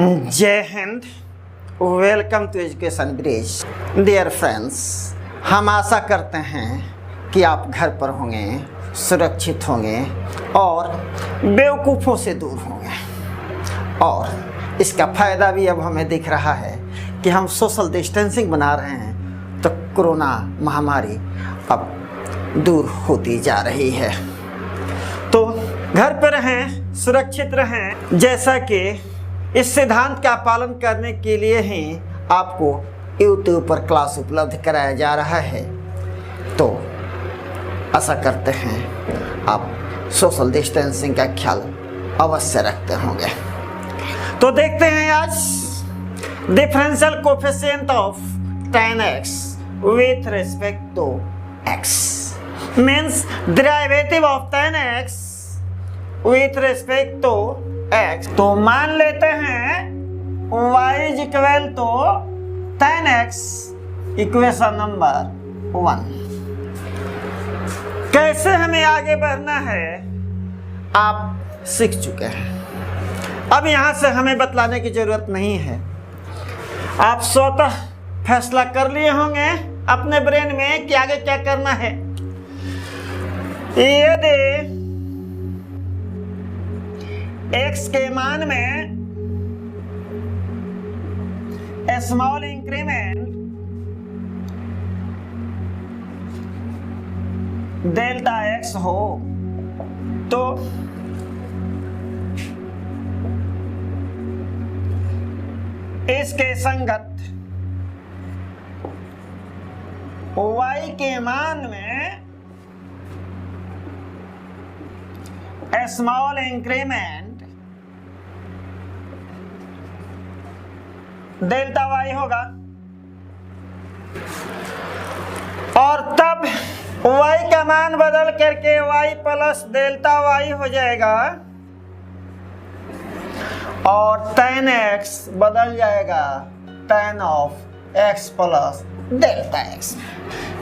जय हिंद। Welcome to education bridge. Dear friends, हम आशा करते हैं कि आप घर पर होंगे, सुरक्षित होंगे और बेवकूफ़ों से दूर होंगे। और इसका फ़ायदा भी अब हमें दिख रहा है कि हम सोशल डिस्टेंसिंग बना रहे हैं तो कोरोना महामारी अब दूर होती जा रही है। तो घर पर रहें, सुरक्षित रहें। जैसा कि इस सिद्धांत का पालन करने के लिए ही आपको YouTube पर क्लास उपलब्ध कराया जा रहा है। तो आशा करते हैं आप सोशल डिस्टेंसिंग का ख्याल अवश्य रखते होंगे। तो देखते हैं आज differential coefficient of tan x with respect to x means derivative of tan x with respect to x। तो मान लेते हैं y is equal to tan x, equation number 1। कैसे हमें आगे बढ़ना है आप सीख चुके हैं। अब यहां से हमें बतलाने की जरूरत नहीं है, आप स्वतः फैसला कर लिए होंगे अपने ब्रेन में कि आगे क्या करना है। यदि x के मान में स्मॉल इंक्रीमेंट डेल्टा x हो तो इसके संगत y के मान में स्मॉल इंक्रीमेंट डेल्टा y होगा और तब y का मान बदल करके y प्लस डेल्टा y हो जाएगा और tan x बदल जाएगा tan of x plus delta x।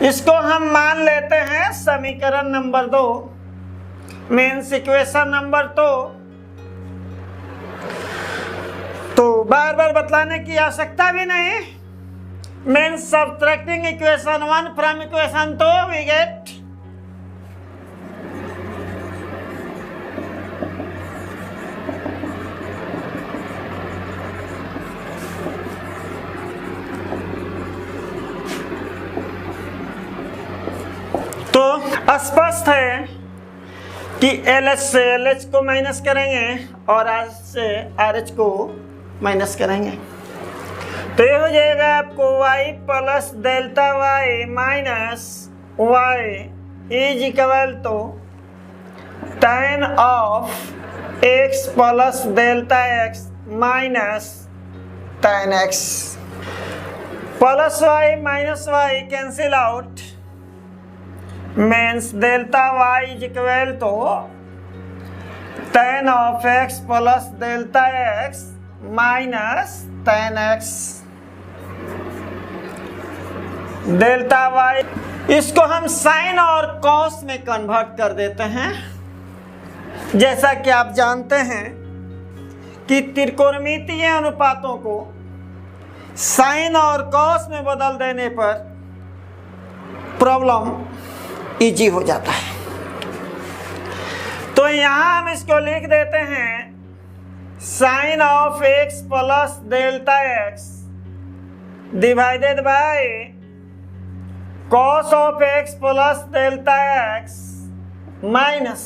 इसको हम मान लेते हैं समीकरण नंबर 2 मीन्स इक्वेशन नंबर 2। तो बार बार बतलाने की आवश्यकता भी नहीं। Means subtracting equation 1 from equation 2 we get तो स्पष्ट है कि LH से LH को माइनस करेंगे और RH से RH को माइनस करेंगे तो ये हो जाएगा आपको y plus delta y minus y is equal to tan of x plus delta x minus tan x plus y minus y cancel out means delta y is equal to tan of x plus delta x minus tan x delta y। इसको हम sign और cos में convert कर देते हैं। जैसा कि आप जानते हैं कि त्रिकोणमितीय अनुपातों को साइन और कॉस में बदल देने पर प्रॉब्लम इजी हो जाता है। तो यहां हम इसको लिख देते हैं sine of x plus delta x divided by cos of x plus delta x minus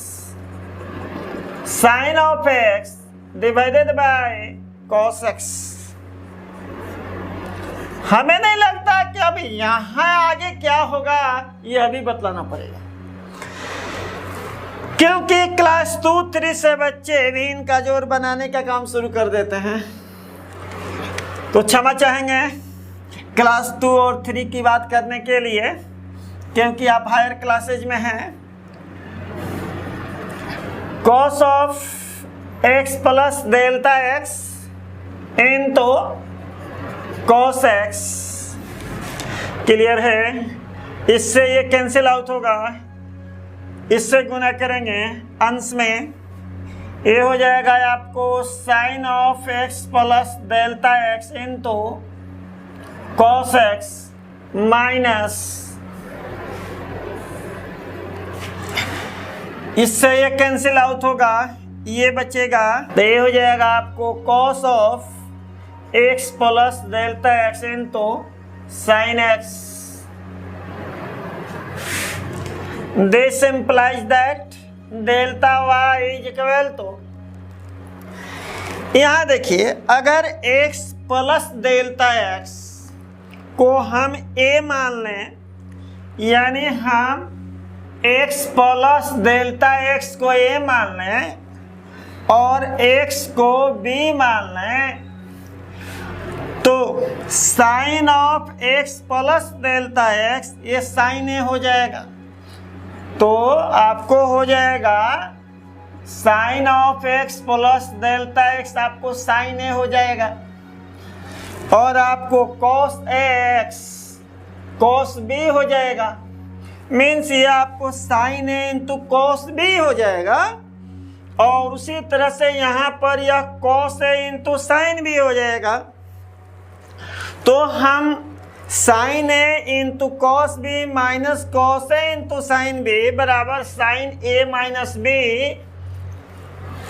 sine of x divided by cos x। हमें नहीं लगता कि अभी यहाँ आगे क्या होगा यह भी बतलाना पड़ेगा, क्योंकि क्लास 2, 3 से बच्चे भी इनका जोड़ बनाने का काम शुरू कर देते हैं। तो क्षमा चाहेंगे क्लास 2 और 3 की बात करने के लिए, क्योंकि आप हायर क्लासेज में हैं। Cos of x plus delta x into cos x clear है। इससे ये कैंसिल आउट होगा, इससे गुना करेंगे अंश में ये हो जाएगा आपको sine of x plus delta x into cos x minus, इससे ये कैंसिल आउट होगा, ये बचेगा, तो ये हो जाएगा आपको cos of x plus delta x into sine x. This implies that delta y is equal to, यहाँ देखिए अगर x प्लस डेल्टा x को हम a मान लें, यानी हम x प्लस डेल्टा x को a मान लें और x को b मान लें, तो sine of x plus delta x ये साइन a हो जाएगा, तो आपको हो जाएगा sine of x plus delta x, आपको साइन ए हो जाएगा, और आपको कॉस एक्स कॉस बी हो जाएगा, मीन्स ये आपको sine A into cos B हो जाएगा, और उसी तरह से यहाँ पर यह cos A into sine B हो जाएगा। तो हम sine A into cos B minus cos A into sine B बराबर साइन ए माइनस बी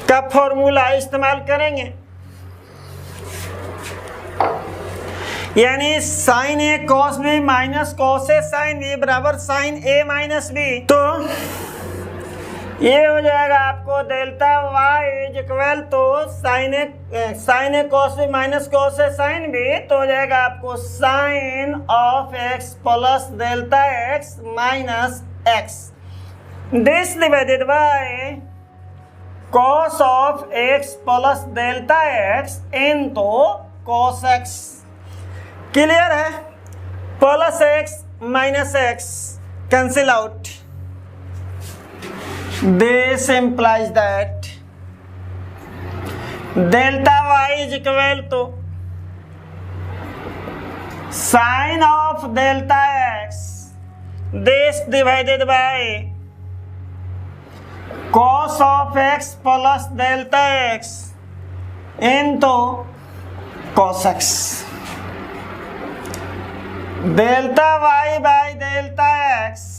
का फॉर्मूला इस्तेमाल करेंगे, यानी sine A cos B minus cos A sine B बराबर साइन ए माइनस बी। तो ये हो जाएगा आपको delta Y is equal to sine A cos B minus cos A sine B, तो हो जाएगा आपको sine of x plus delta X minus X, this divided by cos of x plus delta X into cos X. Clear है? Plus x minus x cancel out, this implies that delta y is equal to sine of delta x this divided by cos of x plus delta x into cos x। delta y by delta x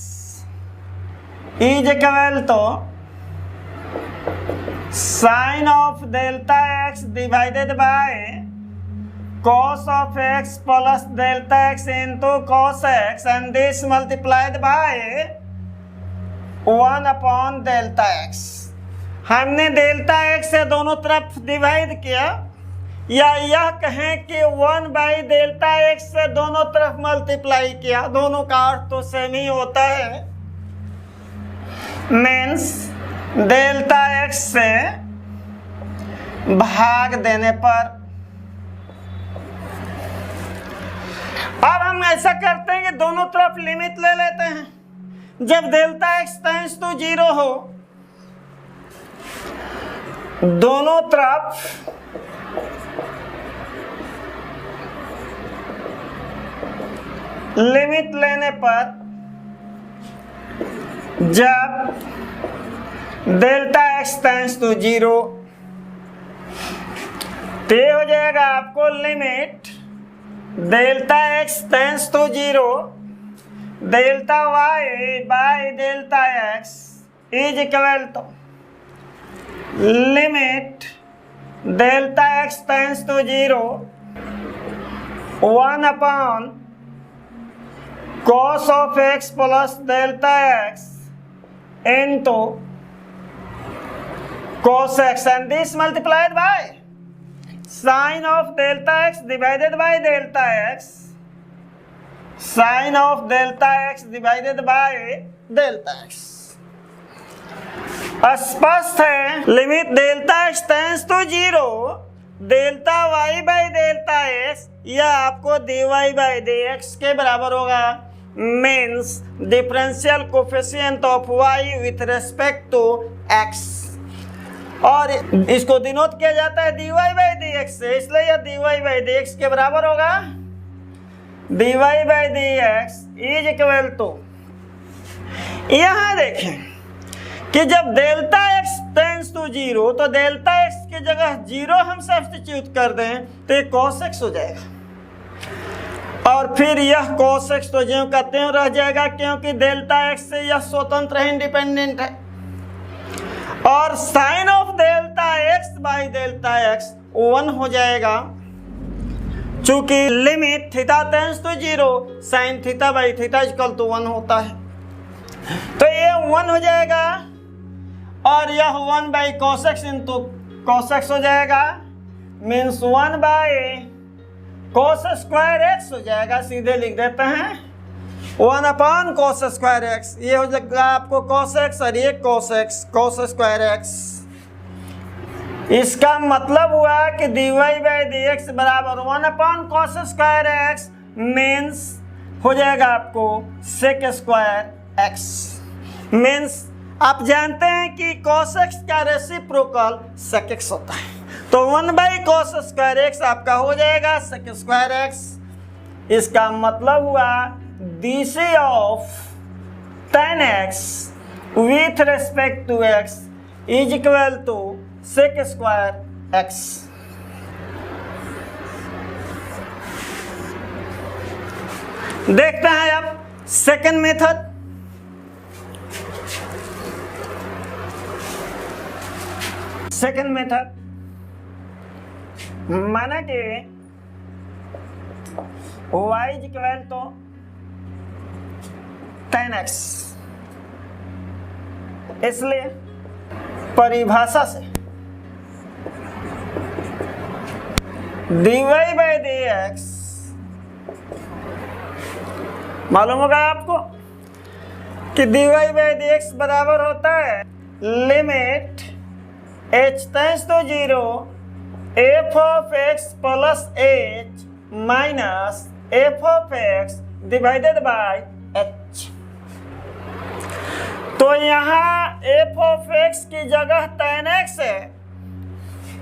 is equal to sine of delta x divided by cos of x plus delta x into cos x, and this multiplied by 1 upon delta x। हमने delta x से दोनों तरफ divide किया, या यह कहें कि 1 by delta x से दोनों तरफ मल्टीप्लाई किया, दोनों का अर्थ तो सेम ही होता है, मीन्स डेल्टा एक्स से भाग देने पर। अब हम ऐसा करते हैं कि दोनों तरफ लिमिट ले लेते हैं। जब डेल्टा एक्स टेंड्स टू 0 हो, दोनों तरफ लिमिट लेने पर जब डेल्टा एक्स टेंड्स टू 0, तो हो जाएगा आपको limit delta x tends to 0 delta y by delta x is equal to limit delta x tends to 0 1 upon cos of x plus delta x into cos x, and this multiplied by sine of delta x divided by delta x, sine of delta x divided by delta x। स्पष्ट है, limit delta x tends to 0 delta y by delta x, यह आपको dy by dx के बराबर होगा, means differential coefficient of y with respect to x, और इसको denote किया जाता है dy बाई dx से, इसलिए यह dy बाई dx के बराबर होगा। dy by dx is equal to, यहाँ देखें कि जब delta x tends to to zero, तो डेल्टा एक्स की जगह जीरो हम सब्स्टिट्यूट कर दें तो ये cos x हो जाएगा, और फिर यह cos x तो ज्यों का त्यों रह जाएगा क्योंकि डेल्टा एक्स से यह स्वतंत्र है, इंडिपेंडेंट है। और sine of delta x by delta x 1 हो जाएगा, चूंकि limit theta tends to zero sine theta by theta equal to 1 होता है, तो ये 1 हो जाएगा, और यह 1 by cos x into cos x हो जाएगा, means 1 by cos square x हो जाएगा। सीधे लिख देते हैं 1 अपॉन cos स्क्वायर x, ये हो जाएगा आपको cos x और ये cos x cos square x। इसका मतलब हुआ कि dy बाई dx बराबर 1 upon cos square x, means हो जाएगा आपको sec स्क्वायर x। मीन्स आप जानते हैं कि cos x का रेसिप्रोकल sec x होता है, तो 1 बाई cos स्क्वायर x आपका हो जाएगा sec स्क्वायर x। इसका मतलब हुआ dc of tan x with respect to x is equal to sec square x। देखते हैं अब सेकंड मेथड। सेकंड मेथड माना कि y is equal to tan x, इसलिए परिभाषा से dy बाई dx मालूम होगा आपको कि dy बाई dx बराबर होता है limit h tends to zero f of x plus h minus f of x divided by h। तो यहाँ f ऑफ x की जगह tan x है,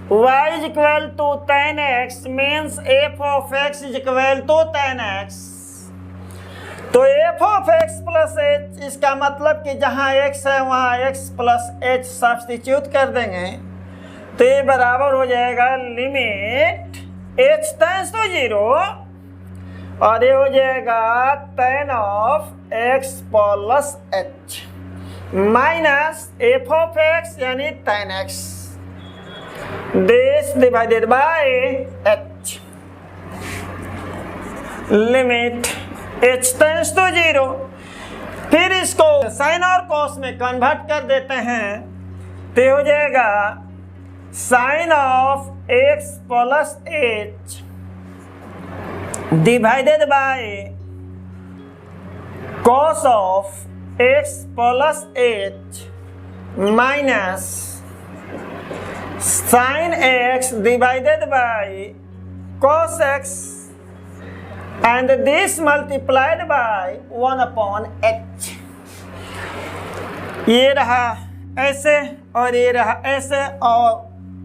y is equal to tan x means f of x is equal to tan x। तो f of x plus h, इसका मतलब कि जहाँ x है वहाँ x plus h सब्स्टिट्यूट कर देंगे तो ये बराबर हो जाएगा limit h tends to zero, और ये हो जाएगा tan of x plus h minus f of x यानी tan x this divided by h। Limit h tends to zero, फिर इसको साइन और कॉस में कन्वर्ट कर देते हैं तो हो जाएगा sine of x plus h divided by cos of x plus h minus sin x divided by cos x and this multiplied by 1 upon h। ये रहा ऐसे और ये रहा ऐसे, और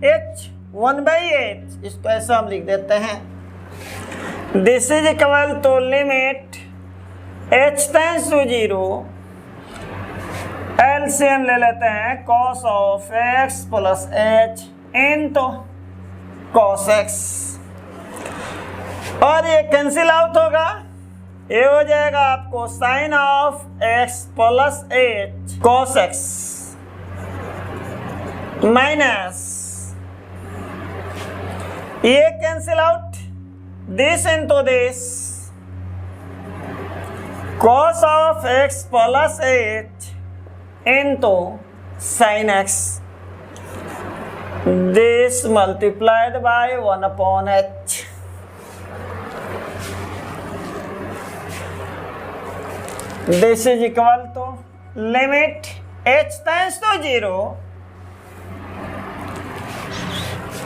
h 1 by h इसको ऐसे हम लिख देते हैं। This is equal to limit h tends to zero, LCM ले लेते हैं cos of x plus h into cos x, और ये कैंसिल आउट होगा, ये हो जाएगा आपको sine of x plus h cos x minus ये cancel out, this into this cos of x plus h into sin x, this multiplied by 1 upon h। This is equal to limit h tends to 0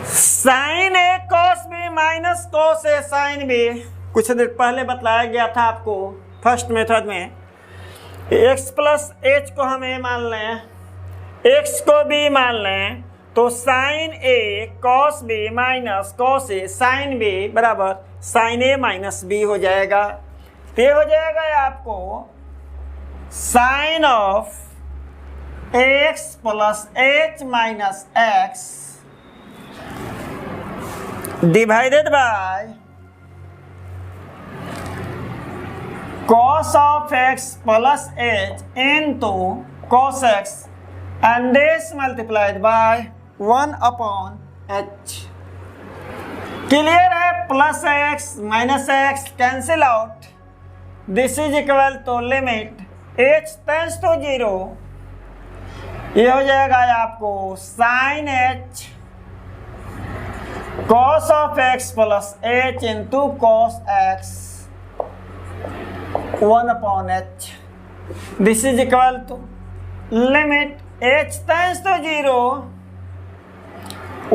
sin a cos b minus cos a sin b। कुछ देर पहले बतलाया गया था आपको first method में, x plus h को हम a मान लें, x को b मान लें, तो sine a cos b minus cos a sin b बराबर साइन a माइनस b हो जाएगा। तो ये हो जाएगा आपको sine of x plus h minus x divided by cos of x plus h into cos x and this multiplied by 1 upon h. Clear है? Plus x minus x cancel out, this is equal to limit h tends to 0, ये हो जाएगा आपको sine h cos of x plus h into cos x 1 upon h. This is equal to limit h tends to 0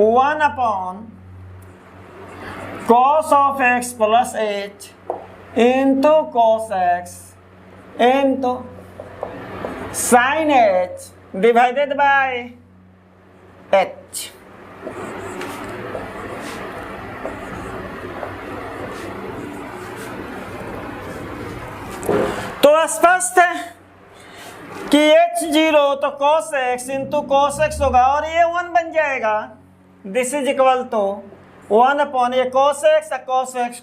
1 upon cos of x plus h into cos x into sin h divided by h. तो स्पष्ट है कि h0 तो cos x into cos x होगा और ये 1 बन जाएगा। This is equal to 1 upon ये cos x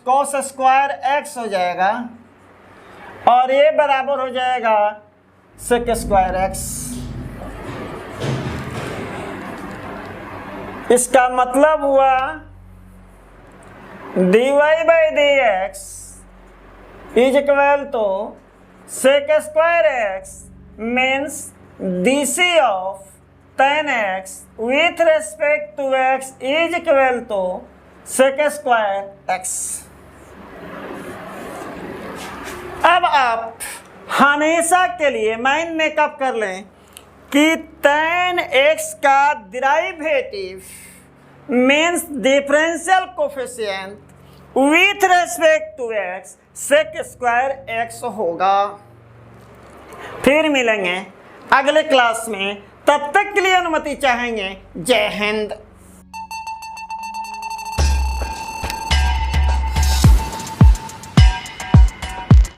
cos square x हो जाएगा और ये बराबर हो जाएगा sec स्क्वायर x। इसका मतलब हुआ dy by dx is equal to sec square x means dc of tan x with respect to x is equal to sec square x। अब आप हमेशा के लिए माइंड मेकअप कर लें कि tan x का derivative means differential coefficient with respect to x sec square x होगा। फिर मिलेंगे अगले क्लास में, तब तक के लिए अनुमति चाहेंगे। जय हिंद।